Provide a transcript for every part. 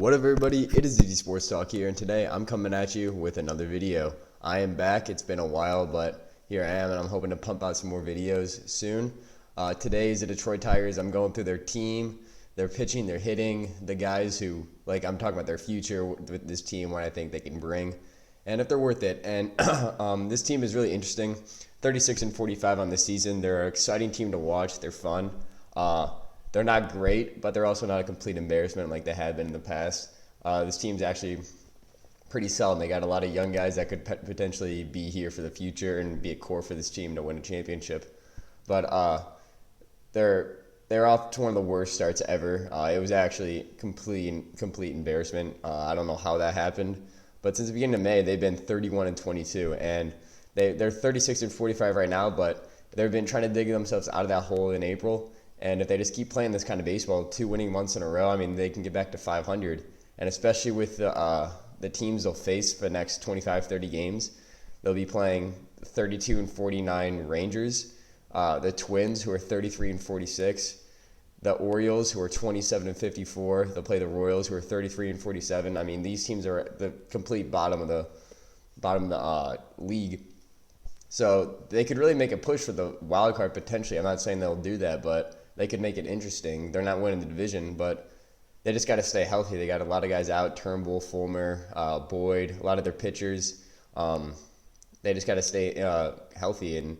What up, everybody? It is Deezy Sports Talk here, and today I'm coming at you with another video. I am back. It's been a while, but here I am, and I'm hoping to pump out some more videos soon. Today is the Detroit Tigers. I'm going through their team, their pitching, their hitting, the guys who, I'm talking about their future with this team, what I think they can bring, and if they're worth it. And this team is really interesting. 36-45 on the season. They're an exciting team to watch. They're fun. They're not great, but they're also not a complete embarrassment like they have been in the past. This team's actually pretty solid. They got a lot of young guys that could potentially be here for the future and be a core for this team to win a championship. But they're off to one of the worst starts ever. It was actually complete embarrassment. I don't know how that happened, but since the beginning of May, they've been 31-22, and they're 36-45 right now. But they've been trying to dig themselves out of that hole in April. And if they just keep playing this kind of baseball, 2 winning months in a row, I mean, they can get back to 500. And especially with the teams they'll face for the next 25, 30 games, they'll be playing 32-49 Rangers, the Twins, who are 33-46, the Orioles, who are 27-54. They'll play the Royals, who are 33-47. I mean, these teams are at the complete bottom of the league. So they could really make a push for the wild card potentially. I'm not saying they'll do that, but they could make it interesting. They're not winning the division, but they just got to stay healthy. They got a lot of guys out: Turnbull, Fulmer, Boyd, a lot of their pitchers. They just got to stay healthy and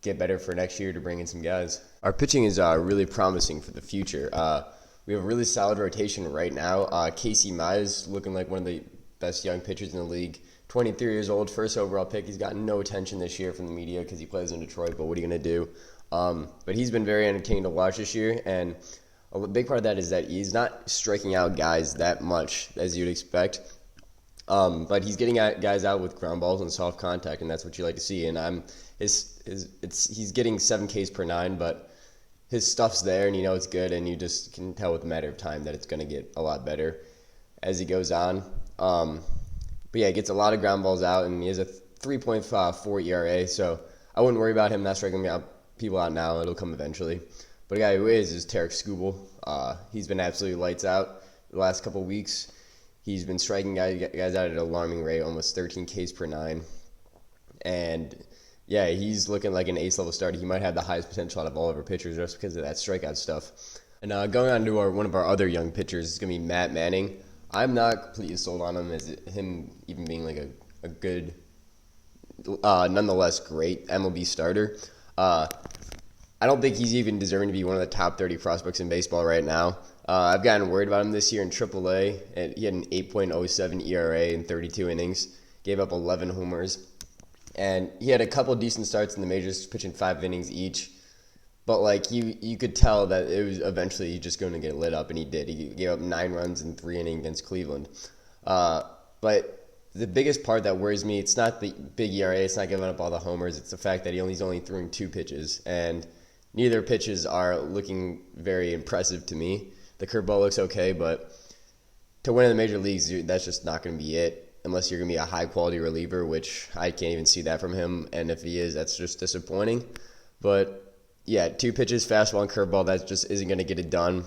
get better for next year to bring in some guys. Our pitching is really promising for the future. We have a really solid rotation right now. Mize looking like one of the best young pitchers in the league. 23 years old, first overall pick. He's gotten no attention this year from the media because he plays in Detroit, but what are you going to do? But he's been very entertaining to watch this year, and a big part of that is that he's not striking out guys that much as you'd expect, but he's getting guys out with ground balls and soft contact, and that's what you like to see. And he's getting 7 Ks per 9, but his stuff's there, and you know it's good, and you just can tell with a matter of time that it's going to get a lot better as he goes on. But yeah, he gets a lot of ground balls out, and he has a 3.4 ERA, so I wouldn't worry about him not striking people out now. It'll come eventually. But a guy who is Tarek Skubal. He's been absolutely lights out the last couple of weeks. He's been striking guys out at an alarming rate, almost 13 Ks per 9. And yeah, he's looking like an ace-level starter. He might have the highest potential out of all of our pitchers just because of that strikeout stuff. And going on to one of our other young pitchers is going to be Matt Manning. I'm not completely sold on him as him even being like a good, nonetheless great MLB starter. I don't think he's even deserving to be one of the top 30 prospects in baseball right now. I've gotten worried about him this year in AAA, and he had an 8.07 ERA in 32 innings, gave up 11 homers, and he had a couple decent starts in the majors, pitching 5 innings each. But you could tell that it was eventually just going to get lit up, and he did. He gave up 9 runs in 3 innings against Cleveland. But the biggest part that worries me, it's not the big ERA, it's not giving up all the homers, it's the fact that he's only throwing 2 pitches, and neither pitches are looking very impressive to me. The curveball looks okay, but to win in the major leagues, that's just not going to be it, unless you're going to be a high-quality reliever, which I can't even see that from him, and if he is, that's just disappointing. But yeah, 2 pitches, fastball and curveball, that just isn't going to get it done.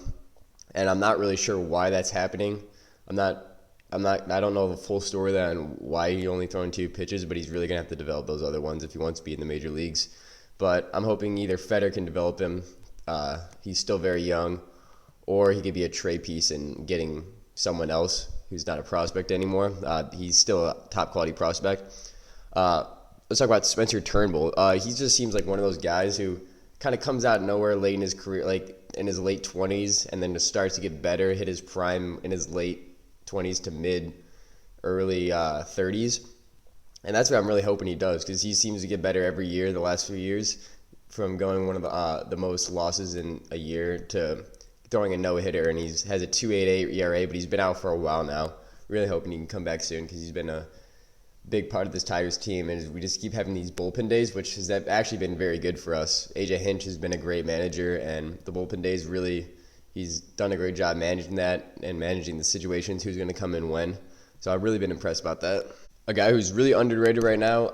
And I'm not really sure why that's happening. I don't know the full story there on why he's only throwing 2 pitches, but he's really going to have to develop those other ones if he wants to be in the major leagues. But I'm hoping either Feder can develop him. He's still very young, or he could be a trade piece in getting someone else who's not a prospect anymore. He's still a top quality prospect. Let's talk about Spencer Turnbull. He just seems like one of those guys who kind of comes out of nowhere late in his career, like in his late 20s, and then just starts to get better, hit his prime in his late 20s to early 30s. And that's what I'm really hoping he does, because he seems to get better every year the last few years, from going one of the most losses in a year to throwing a no-hitter, and he has a 2.88 ERA, but he's been out for a while now. Really hoping he can come back soon, because he's been a big part of this Tigers team, and we just keep having these bullpen days, which has actually been very good for us. AJ Hinch has been a great manager, and the bullpen days he's done a great job managing that and managing the situations, who's going to come in when. So I've really been impressed about that. A guy who's really underrated right now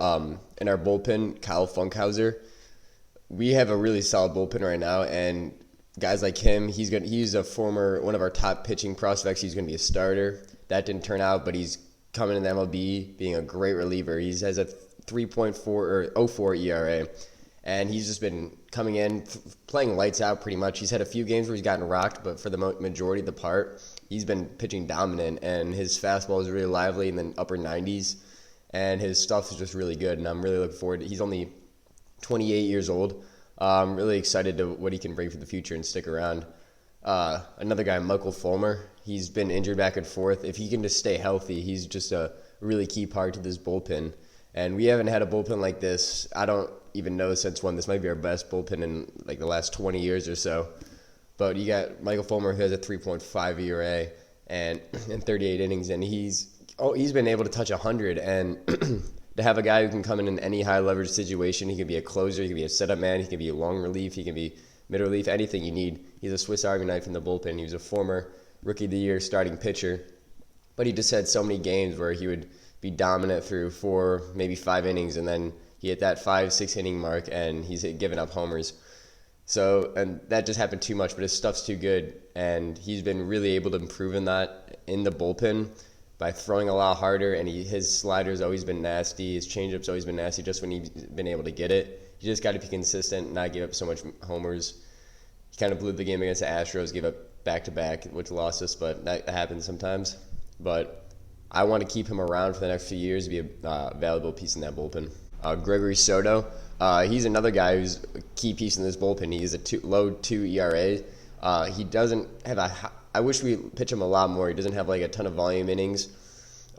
in our bullpen, Funkhouser. We have a really solid bullpen right now, and guys like him, he's a former one of our top pitching prospects. He's going to be a starter. That didn't turn out, but he's coming in the MLB being a great reliever. He has a 3.4 or 0.4 ERA, and he's just been coming in, playing lights out pretty much. He's had a few games where he's gotten rocked, but for the majority of the part, he's been pitching dominant, and his fastball is really lively in the upper 90s, and his stuff is just really good, and I'm really looking forward to it. He's only 28 years old. I'm really excited to what he can bring for the future and stick around. Another guy, Fulmer, he's been injured back and forth. If he can just stay healthy, he's just a really key part to this bullpen. And we haven't had a bullpen like this, I don't even know since when. This might be our best bullpen in like the last 20 years or so. But you got Fulmer, who has a 3.5 ERA and in 38 innings, and he's been able to touch 100. And to have a guy who can come in any high leverage situation, he can be a closer, he can be a setup man, he can be a long relief, he can be mid relief, anything you need. He's a Swiss Army knife in the bullpen. He was a former Rookie of the Year starting pitcher, but he just had so many games where he would be dominant through 4, maybe 5 innings, and then he hit that 5-6 inning mark, and he's giving up homers. So, and that just happened too much, but his stuff's too good, and he's been really able to improve in that in the bullpen by throwing a lot harder, and his slider's always been nasty. His changeup's always been nasty just when he's been able to get it. You just got to be consistent and not give up so much homers. He kind of blew the game against the Astros, gave up back-to-back, which lost us, but that happens sometimes. But I want to keep him around for the next few years, be a valuable piece in that bullpen. Gregory Soto, he's another guy who's a key piece in this bullpen. He has a low 2 ERA. He doesn't have I wish we pitch him a lot more. He doesn't have like a ton of volume innings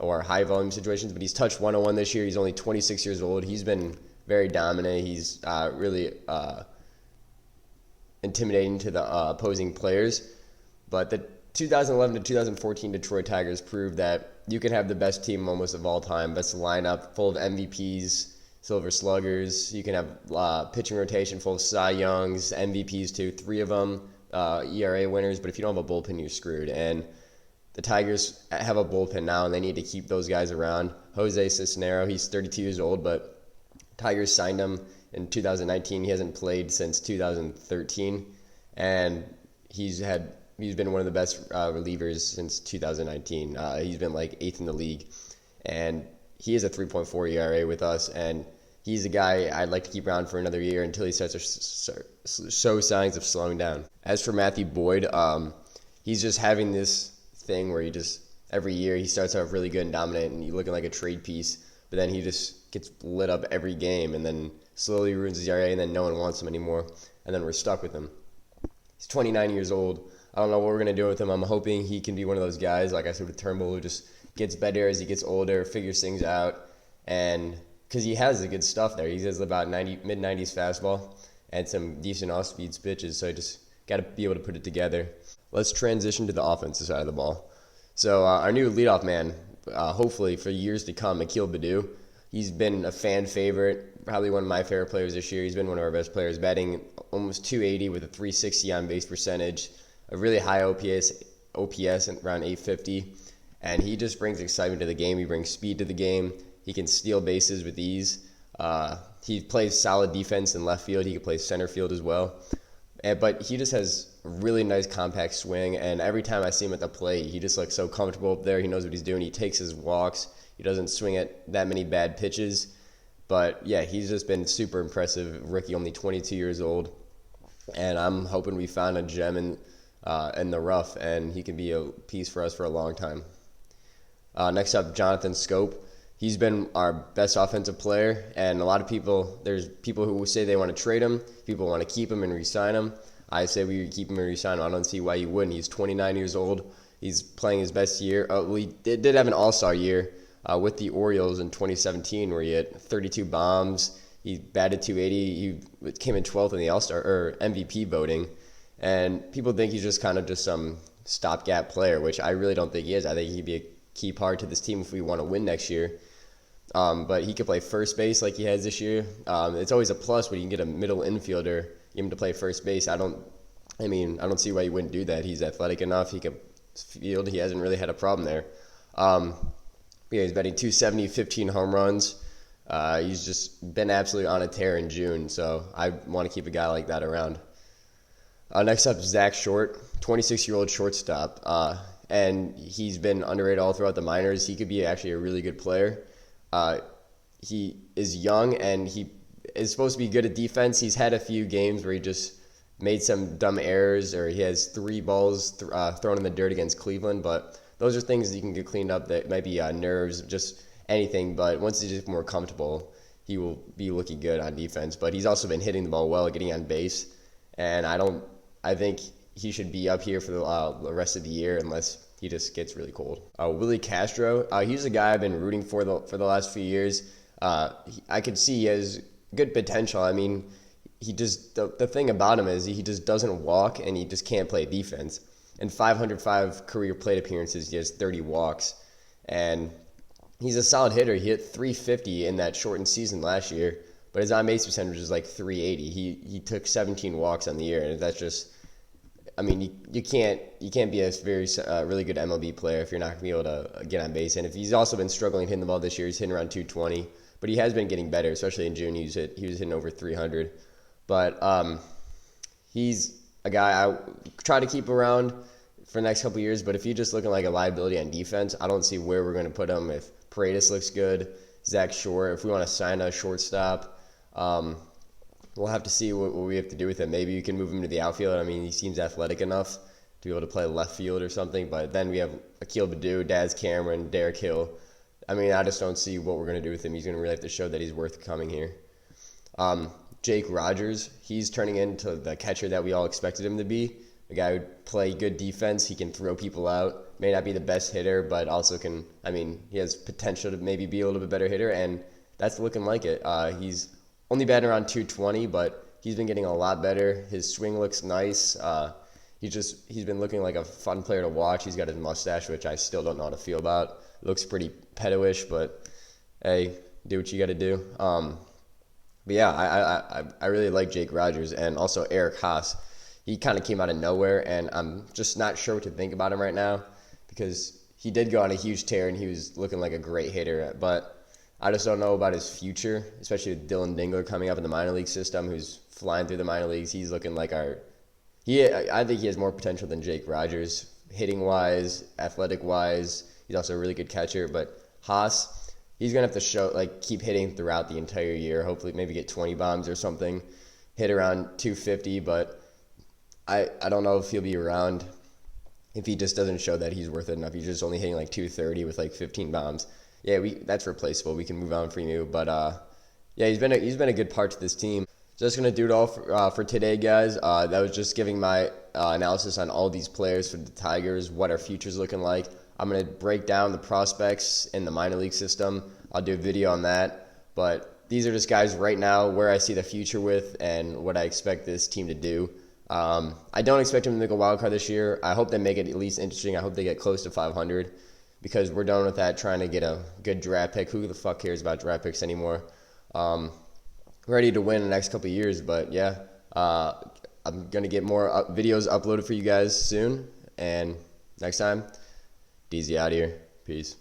or high volume situations, but he's touched 101 this year. He's only 26 years old. He's been very dominant. He's really intimidating to the opposing players. But the 2011 to 2014 Detroit Tigers proved that you can have the best team almost of all time, best lineup full of MVPs, Silver Sluggers. You can have pitching rotation full of Cy Youngs, MVPs too, 3 of them. ERA winners, but if you don't have a bullpen, you're screwed. And the Tigers have a bullpen now, and they need to keep those guys around. Jose Cisnero, he's 32 years old, but Tigers signed him in 2019. He hasn't played since 2013, and he's been one of the best relievers since 2019. He's been like 8th in the league, and he has a 3.4 ERA with us, and he's a guy I'd like to keep around for another year until he starts to show signs of slowing down. As for Matthew Boyd, he's just having this thing where he just, every year he starts out really good and dominant and he's looking like a trade piece, but then he just gets lit up every game and then slowly ruins his ERA and then no one wants him anymore, and then we're stuck with him. He's 29 years old. I don't know what we're going to do with him. I'm hoping he can be one of those guys, like I said with Turnbull, who just gets better as he gets older, figures things out, and because he has the good stuff there. He has about mid-90s fastball and some decent off-speed pitches, so I just got to be able to put it together. Let's transition to the offensive side of the ball. So our new leadoff man, hopefully for years to come, Akil Baddoo. He's been a fan favorite, probably one of my favorite players this year. He's been one of our best players, batting almost 280 with a 360 on-base percentage, a really high OPS around 850, and he just brings excitement to the game. He brings speed to the game. He can steal bases with ease. He plays solid defense in left field. He can play center field as well. But he just has a really nice compact swing, and every time I see him at the plate, he just looks so comfortable up there. He knows what he's doing. He takes his walks. He doesn't swing at that many bad pitches. But, yeah, he's just been super impressive. Rookie, only 22 years old. And I'm hoping we found a gem in the rough, and he can be a piece for us for a long time. Next up, Jonathan Scope. He's been our best offensive player, and a lot of people, there's people who say they want to trade him, people want to keep him and re-sign him. I say we keep him and re-sign him. I don't see why you wouldn't. He's 29 years old. He's playing his best year. We did have an all-star year with the Orioles in 2017 where he had 32 bombs. He batted 280. He came in 12th in the all-star or MVP voting. And people think he's just kind of just some stopgap player, which I really don't think he is. I think he'd be a key part to this team if we want to win next year. But he could play first base like he has this year. It's always a plus when you can get a middle infielder, him to play first base. I don't see why you wouldn't do that. He's athletic enough. He can field. He hasn't really had a problem there. He's batting 270, 15 home runs. He's just been absolutely on a tear in June, so I want to keep a guy like that around. Next up, Zach Short, 26-year-old shortstop. And he's been underrated all throughout the minors. He could be actually a really good player. He is young, and he is supposed to be good at defense. He's had a few games where he just made some dumb errors, or he has 3 balls thrown in the dirt against Cleveland. But those are things that you can get cleaned up. That might be nerves, just anything. But once he's just more comfortable, he will be looking good on defense. But he's also been hitting the ball well, getting on base. And I think he should be up here for the rest of the year unless he just gets really cold. Willie Castro, he's a guy I've been rooting for the last few years. I could see he has good potential. I mean, he just the thing about him is he just doesn't walk, and he just can't play defense. In 505 career plate appearances, he has 30 walks, and he's a solid hitter. He hit 350 in that shortened season last year, but his on base percentage is like 380. He took 17 walks on the year, and that's just, I mean, you can't be a really good MLB player if you're not gonna be able to get on base. And if he's also been struggling hitting the ball this year, he's hitting around 220, but he has been getting better, especially in June. He was hitting over 300. But he's a guy I try to keep around for the next couple of years. But if he's just looking like a liability on defense, I don't see where we're going to put him. If Paredes looks good, Zach Short, if we want to sign a shortstop, we'll have to see what we have to do with him. Maybe you can move him to the outfield. I mean, he seems athletic enough to be able to play left field or something. But then we have Akil Baddoo, Daz Cameron, Derek Hill. I mean, I just don't see what we're going to do with him. He's going to really have to show that he's worth coming here. Jake Rogers, he's turning into the catcher that we all expected him to be. A guy who play good defense. He can throw people out. May not be the best hitter, but also he has potential to maybe be a little bit better hitter, and that's looking like it. He's only batting around 220, but he's been getting a lot better. His swing looks nice. He's been looking like a fun player to watch. He's got his mustache, which I still don't know how to feel about. It looks pretty pedo-ish, but hey, do what you got to do. But yeah, I really like Jake Rogers, and also Eric Haas. He kind of came out of nowhere, and I'm just not sure what to think about him right now because he did go on a huge tear, and he was looking like a great hitter. But I just don't know about his future, especially with Dylan Dingler coming up in the minor league system, who's flying through the minor leagues. He's looking like I think he has more potential than Jake Rogers, hitting-wise, athletic-wise. He's also a really good catcher. But Haas, he's going to have to keep hitting throughout the entire year, hopefully maybe get 20 bombs or something, hit around 250, but I don't know if he'll be around if he just doesn't show that he's worth it enough. He's just only hitting like 230 with like 15 bombs. Yeah, that's replaceable. We can move on from you. But yeah, he's been a good part to this team. Just going to do it all for today, guys. That was just giving my analysis on all these players for the Tigers, what our future's looking like. I'm going to break down the prospects in the minor league system. I'll do a video on that. But these are just guys right now where I see the future with and what I expect this team to do. I don't expect them to make a wild card this year. I hope they make it at least interesting. I hope they get close to 500 because we're done with that trying to get a good draft pick. Who the fuck cares about draft picks anymore? Ready to win the next couple of years, but yeah, I'm going to get more videos uploaded for you guys soon. And next time, DZ out here. Peace.